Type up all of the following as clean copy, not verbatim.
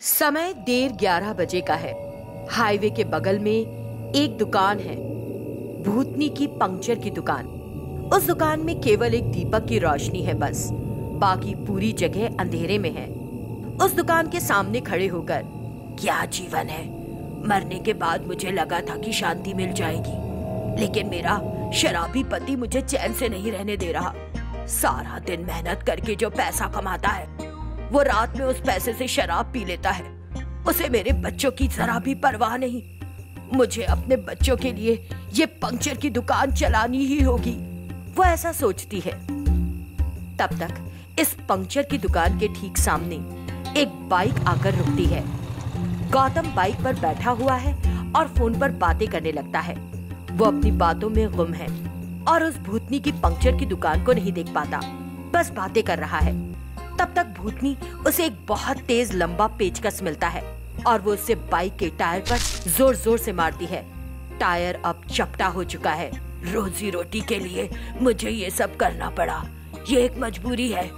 समय देर 11 बजे का है। हाईवे के बगल में एक दुकान है, भूतनी की पंक्चर की दुकान। उस दुकान में केवल एक दीपक की रोशनी है, बस बाकी पूरी जगह अंधेरे में है। उस दुकान के सामने खड़े होकर, क्या जीवन है, मरने के बाद मुझे लगा था कि शांति मिल जाएगी, लेकिन मेरा शराबी पति मुझे चैन से नहीं रहने दे रहा। सारा दिन मेहनत करके जो पैसा कमाता है, वो रात में उस पैसे से शराब पी लेता है। उसे मेरे बच्चों की जरा भी परवाह नहीं। मुझे अपने बच्चों के लिए ये पंक्चर की दुकान चलानी ही होगी, वो ऐसा सोचती है। तब तक इस पंक्चर की दुकान के ठीक सामने एक बाइक आकर रुकती है। गौतम बाइक पर बैठा हुआ है और फोन पर बातें करने लगता है। वो अपनी बातों में गुम है और उस भूतनी की पंक्चर की दुकान को नहीं देख पाता, बस बातें कर रहा है। तब तक भूतनी उसे एक बहुत तेज लंबा पेचकस मिलता है और वो उससे बाइक के टायर पर जोर जोर से मारती है। टायर अब चपटा हो चुका है। रोजी रोटी के लिए मुझे ये सब करना पड़ा, ये एक मजबूरी है,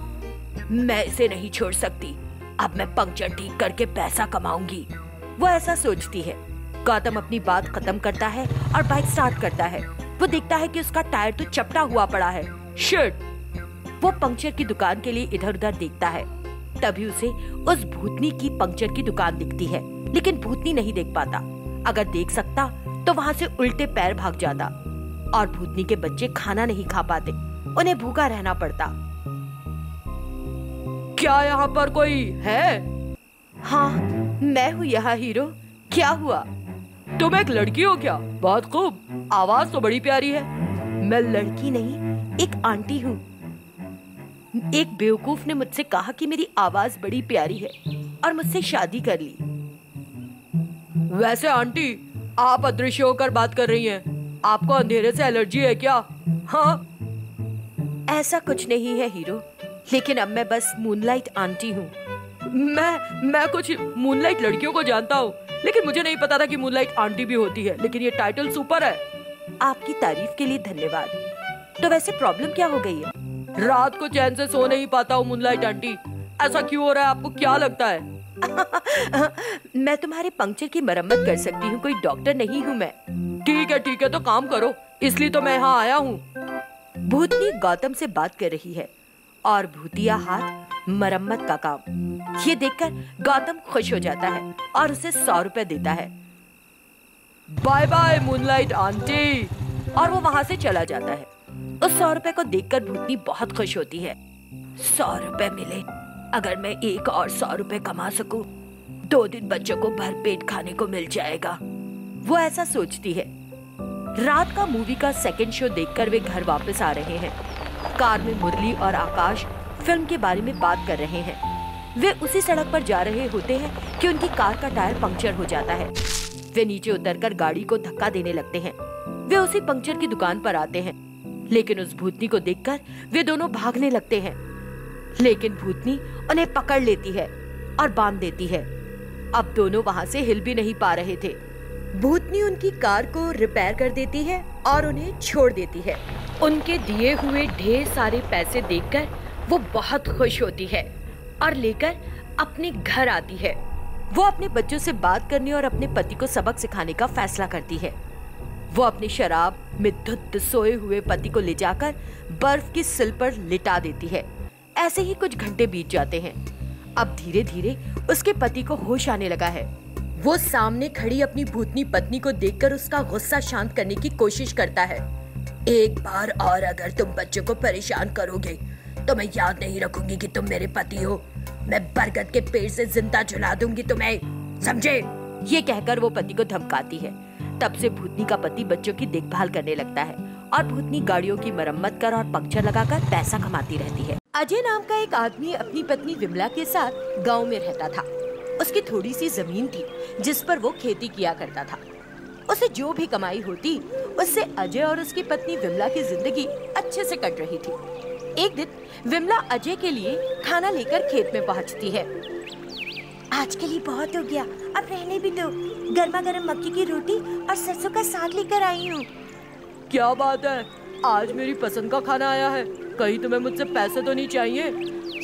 मैं इसे नहीं छोड़ सकती। अब मैं पंक्चर ठीक करके पैसा कमाऊंगी, वो ऐसा सोचती है। गौतम अपनी बात खत्म करता है और बाइक स्टार्ट करता है। वो देखता है कि उसका टायर तो चपटा हुआ पड़ा है। शिट! वो पंक्चर की दुकान के लिए इधर उधर देखता है। तभी उसे उस भूतनी की पंक्चर की दुकान दिखती है, लेकिन भूतनी नहीं देख पाता। अगर देख सकता तो वहाँ से उल्टे पैर भाग जाता और भूतनी के बच्चे खाना नहीं खा पाते, उन्हें भूखा रहना पड़ता। क्या यहाँ पर कोई है? हाँ, मैं हूँ यहाँ हीरो। क्या हुआ? तुम एक लड़की हो क्या? बहुत खूब, आवाज तो बड़ी प्यारी है। मैं लड़की नहीं, एक आंटी हूँ। एक बेवकूफ ने मुझसे कहा कि मेरी आवाज बड़ी प्यारी है और मुझसे शादी कर ली। वैसे आंटी, आप अदृश्य होकर बात कर रही हैं। आपको अंधेरे से एलर्जी है क्या? हाँ, ऐसा कुछ नहीं है हीरो, लेकिन अब मैं बस मूनलाइट आंटी हूँ। मैं कुछ मूनलाइट लड़कियों को जानता हूँ, लेकिन मुझे नहीं पता था कि मूनलाइट आंटी भी होती है। लेकिन ये टाइटल सुपर है। आपकी तारीफ के लिए धन्यवाद। तो वैसे प्रॉब्लम क्या हो गई है? रात को चैन से सो नहीं पाता हूँ मूनलाइट आंटी। ऐसा क्यों हो रहा है? आपको क्या लगता है? मैं तुम्हारे पंक्चर की मरम्मत कर सकती हूँ, कोई डॉक्टर नहीं हूँ मैं। ठीक है, तो काम करो, इसलिए तो मैं यहाँ आया हूँ। भूतनी गौतम से बात कर रही है और भूतिया हाथ मरम्मत का काम। ये देखकर गौतम खुश हो जाता है और उसे 100 रुपए देता है। बाय बाय मूनलाइट आंटी, और वो वहाँ से चला जाता है। उस 100 रुपए को देखकर भूतनी बहुत खुश होती है। 100 रुपए मिले, अगर मैं एक और 100 रुपए कमा सकूं, 2 दिन बच्चों को भर पेट खाने को मिल जाएगा, वो ऐसा सोचती है। रात का मूवी का सेकंड शो देखकर वे घर वापस आ रहे हैं। कार में मुरली और आकाश फिल्म के बारे में बात कर रहे हैं। वे उसी सड़क पर जा रहे होते हैं कि उनकी कार का टायर पंक्चर हो जाता है। वे नीचे उतरकर गाड़ी को धक्का देने लगते हैं। वे उसी पंक्चर की दुकान पर आते हैं, लेकिन उस भूतनी को देखकर वे दोनों भागने लगते हैं। लेकिन भूतनी उन्हें पकड़ लेती है और बांध देती है। अब दोनों वहां से हिल भी नहीं पा रहे थे। भूतनी उनकी कार को रिपेयर कर देती है और उन्हें छोड़ देती है। उनके दिए हुए ढेर सारे पैसे देखकर वो बहुत खुश होती है और लेकर अपने घर आती है। वो अपने बच्चों से बात करने और अपने पति को सबक सिखाने का फैसला करती है। वो अपनी शराब में धुत सोए हुए पति को ले जाकर बर्फ की सिल पर लिटा देती है। ऐसे ही कुछ घंटे बीत जाते हैं। अब धीरे धीरे उसके पति को होश आने लगा है। वो सामने खड़ी अपनी भूतनी पत्नी को देखकर उसका गुस्सा शांत करने की कोशिश करता है। एक बार और अगर तुम बच्चों को परेशान करोगे तो मैं याद नहीं रखूंगी कि तुम मेरे पति हो। मैं बरगद के पेड़ से जिंदा जला दूंगी तुम्हें, समझे? ये कहकर वो पति को धमकाती है। तब से भूतनी का पति बच्चों की देखभाल करने लगता है और भूतनी गाड़ियों की मरम्मत कर और पंक्चर लगाकर पैसा कमाती रहती है। अजय नाम का एक आदमी अपनी पत्नी विमला के साथ गांव में रहता था। उसकी थोड़ी सी जमीन थी जिस पर वो खेती किया करता था। उसे जो भी कमाई होती उससे अजय और उसकी पत्नी विमला की जिंदगी अच्छे से कट रही थी। एक दिन विमला अजय के लिए खाना लेकर खेत में पहुंचती है। आज के लिए बहुत हो गया, अब रहने भी दो। गर्मा गर्म मक्की की रोटी और सरसों का साग लेकर आई हूँ। क्या बात है, आज मेरी पसंद का खाना आया है। कहीं तुम्हें मुझसे पैसे तो नहीं चाहिए?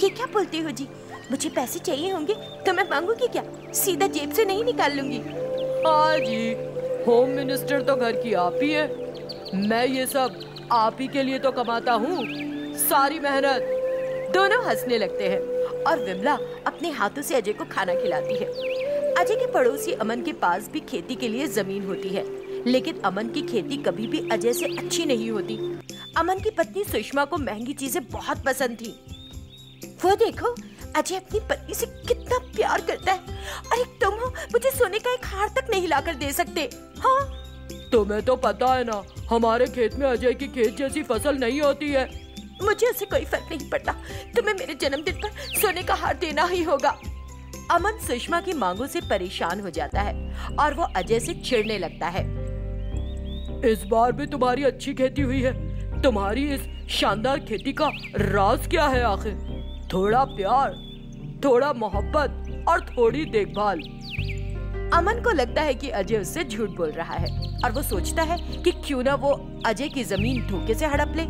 ये क्या बोलते हो जी, मुझे पैसे चाहिए होंगे तो मैं मांगूंगी क्या? सीधा जेब से नहीं निकाल लूंगी। हाँ जी, होम मिनिस्टर तो घर की आप ही है। मैं ये सब आप ही के लिए तो कमाता हूँ, सारी मेहनत। दोनों हंसने लगते हैं और विमला अपने हाथों से अजय को खाना खिलाती है। अजय के पड़ोसी अमन के पास भी खेती के लिए जमीन होती है, लेकिन अमन की खेती कभी भी अजय से अच्छी नहीं होती। अमन की पत्नी सुषमा को महंगी चीजें बहुत पसंद थी। वो देखो, अजय अपनी पत्नी से कितना प्यार करता है। अरे तुम हो, मुझे सोने का एक हार तक नहीं लाकर दे सकते। हाँ, तुम्हें तो पता है ना, हमारे खेत में अजय की खेत जैसी फसल नहीं होती है। मुझे उससे कोई फर्क नहीं पड़ता, तुम्हें मेरे जन्मदिन पर सोने का हार देना ही होगा। अमन सुषमा की मांगों से परेशान हो जाता है और वो अजय से चिढ़ने लगता है। इस बार भी तुम्हारी अच्छी खेती हुई है। तुम्हारी इस शानदार खेती का राज क्या है आखिर? थोड़ा प्यार, थोड़ा मोहब्बत और थोड़ी देखभाल। अमन को लगता है कि अजय उससे झूठ बोल रहा है और वो सोचता है कि क्यों ना वो अजय की जमीन धोखे से हड़प ले।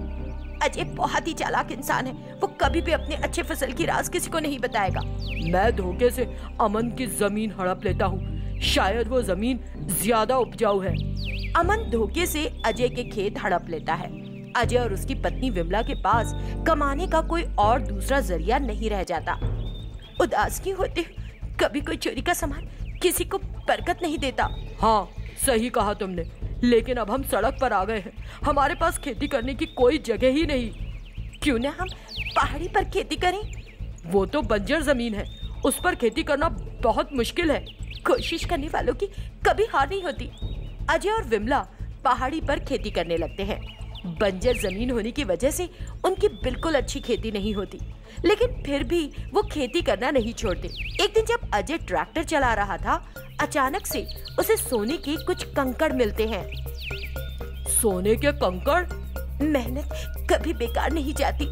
अजय बहुत ही चालाक इंसान है, वो कभी भी अपने अच्छे फसल की राज किसी को नहीं बताएगा। मैं धोखे से अमन की जमीन हड़प लेता हूँ, शायद वो जमीन ज्यादा उपजाऊ है। अमन धोखे से अजय के खेत हड़प लेता है। अजय और उसकी पत्नी विमला के पास कमाने का कोई और दूसरा जरिया नहीं रह जाता। उदास क्यों होते? कभी कोई चोरी का सामान किसी को बरकत नहीं देता। हाँ, सही कहा तुमने, लेकिन अब हम सड़क पर आ गए हैं, हमारे पास खेती करने की कोई जगह ही नहीं। क्यों ना हम पहाड़ी पर खेती करें? वो तो बंजर जमीन है, उस पर खेती करना बहुत मुश्किल है। कोशिश करने वालों की कभी हार नहीं होती। अजय और विमला पहाड़ी पर खेती करने लगते हैं। बंजर जमीन होने की वजह से उनकी बिल्कुल अच्छी खेती नहीं होती, लेकिन फिर भी वो खेती करना नहीं छोड़ते। एक दिन जब अजय ट्रैक्टर चला रहा था, अचानक से उसे सोने के कुछ कंकड़ मिलते हैं। सोने के कंकड़? मेहनत कभी बेकार नहीं जाती।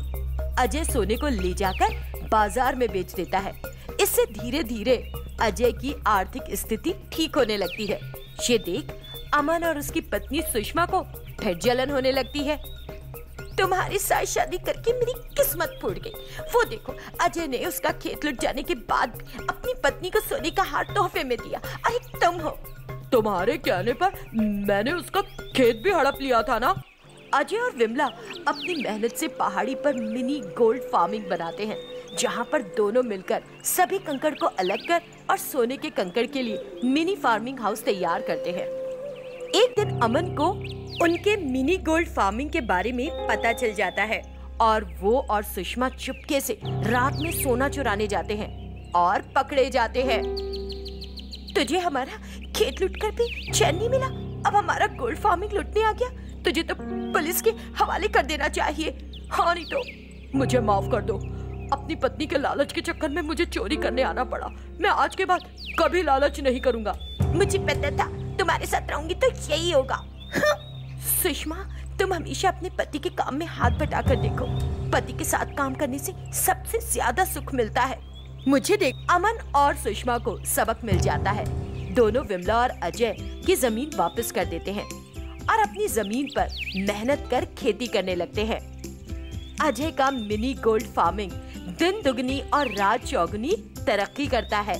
अजय सोने को ले जाकर बाजार में बेच देता है। इससे धीरे धीरे अजय की आर्थिक स्थिति ठीक होने लगती है। ये देख अमन और उसकी पत्नी सुषमा को फिर जलन होने लगती है। तुम्हारी साथ शादी करके मेरी किस्मत फूट गई। वो देखो, अजय ने उसका खेत लुट जाने के बाद अपनी पत्नी को सोने का हार तोहफे में दिया। अरे तुम हो, तुम्हारे कहने पर मैंने उसका खेत भी हड़प लिया था ना। अजय और विमला अपनी मेहनत से पहाड़ी पर मिनी गोल्ड फार्मिंग बनाते हैं, जहाँ पर दोनों मिलकर सभी कंकड़ को अलग कर और सोने के कंकड़ के लिए मिनी फार्मिंग हाउस तैयार करते हैं। एक दिन अमन को उनके मिनी गोल्ड फार्मिंग के बारे में पता चल जाता है और वो और सुषमा चुपके से रात में सोना चुराने जाते हैं और पकड़े जाते हैं। तुझे हमारा खेत लूटकर भी चैन नहीं मिला, अब हमारा गोल्ड फार्मिंग लूटने आ गया। तुझे तो पुलिस के हवाले कर देना चाहिए। हाँ, नहीं तो मुझे माफ कर दो। अपनी पत्नी के लालच के चक्कर में मुझे चोरी करने आना पड़ा। मैं आज के बाद कभी लालच नहीं करूँगा। मुझे पता था तुम्हारे साथ रहूंगी तो यही होगा। सुषमा, तुम हमेशा अपने पति के काम में हाथ बटाकर देखो। पति के साथ काम करने से सबसे ज्यादा सुख मिलता है। मुझे देख। अमन और सुषमा को सबक मिल जाता है। दोनों विमला और अजय की जमीन वापस कर देते हैं और अपनी जमीन पर मेहनत कर खेती करने लगते हैं। अजय का मिनी गोल्ड फार्मिंग दिन दुगनी और रात चौगुनी तरक्की करता है